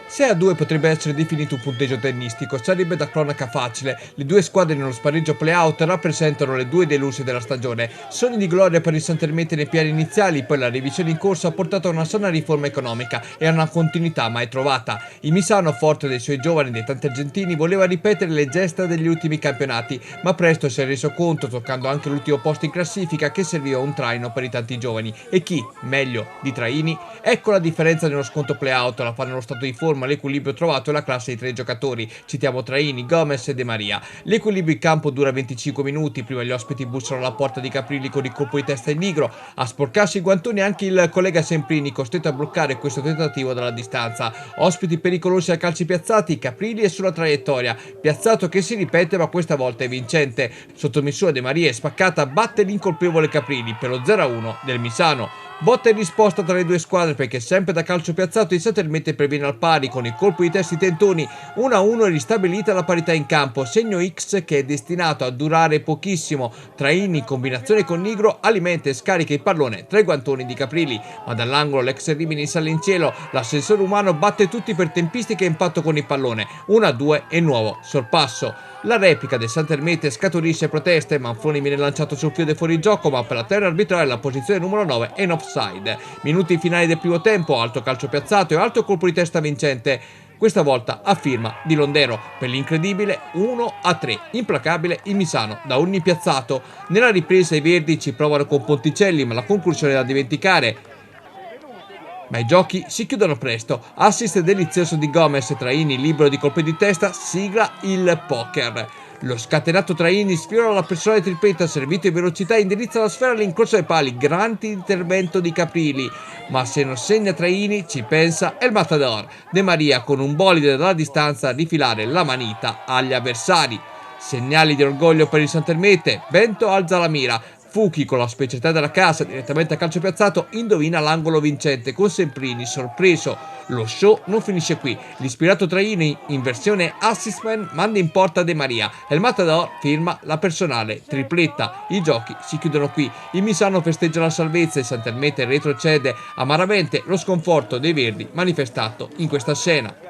6-2 potrebbe essere definito un punteggio tennistico, sarebbe da cronaca facile. Le due squadre nello spareggio play-out rappresentano le due deluse della stagione. Sogni di gloria per il Santermete nei piani iniziali, poi la revisione in corso ha portato a una sana riforma economica e a una continuità mai trovata. Il Misano, forte dei suoi giovani e dei tanti argentini, voleva ripetere le gesta degli ultimi campionati, ma presto si è reso conto, toccando anche l'ultimo posto in classifica, che serviva un traino per i tanti giovani. E chi, meglio di Traini? Ecco la differenza nello sconto play-out, la fa nello stato di forma, l'equilibrio trovato e la classe di tre giocatori. Citiamo Traini, Gomez e De Maria. L'equilibrio in campo dura 25 minuti, prima gli ospiti bussano alla porta di Caprilli con il colpo di testa in nigro, a sporcarsi i guantoni anche il collega Semprini, costretto a bloccare questo tentativo dalla distanza. Ospiti pericolosi a calci piazzati, Caprilli è sulla traiettoria, piazzato che si ripete ma questa volta è vincente. Sottomisura De Maria è spaccata, batte l'incolpevole Caprilli per lo 0-1 del Misano. Botta in risposta tra le due squadre, perché sempre da calcio piazzato il Santermete previene al pari con il colpo di testa di Tentoni. 1-1 è ristabilita la parità in campo, segno X che è destinato a durare pochissimo. Traini in combinazione con Nigro alimenta e scarica il pallone tra i guantoni di Caprilli, ma dall'angolo l'ex Rimini sale in cielo, l'ascensore umano batte tutti per tempistica e impatto con il pallone. 1-2 e nuovo sorpasso. La replica del Santermete scaturisce proteste, Manfroni viene lanciato sul piede fuori gioco, ma per la terra arbitrale la posizione numero 9 è in offside. Minuti finali del primo tempo, alto calcio piazzato e alto colpo di testa vincente, questa volta a firma di Londero. Per l'incredibile 1-3, implacabile il Misano da ogni piazzato. Nella ripresa i verdi ci provano con Ponticelli, ma la conclusione è da dimenticare. Ma i giochi si chiudono presto. Assist delizioso di Gomez, Traini libero di colpi di testa, sigla il poker. Lo scatenato Traini sfiora la personale tripletta, servito in velocità e indirizza la sfera all'incrocio ai pali. Grande intervento di Caprilli, ma se non segna Traini ci pensa El Matador. De Maria con un bolide dalla distanza a rifilare la manita agli avversari. Segnali di orgoglio per il Santermete, Bento alza la mira. Fuchi, con la specialità della casa, direttamente a calcio piazzato, indovina l'angolo vincente con Semprini sorpreso. Lo show non finisce qui. L'ispirato Traini, in versione assistman, manda in porta De Maria. El Matador firma la personale tripletta. I giochi si chiudono qui. Il Misano festeggia la salvezza e Santermete retrocede amaramente, lo sconforto dei verdi manifestato in questa scena.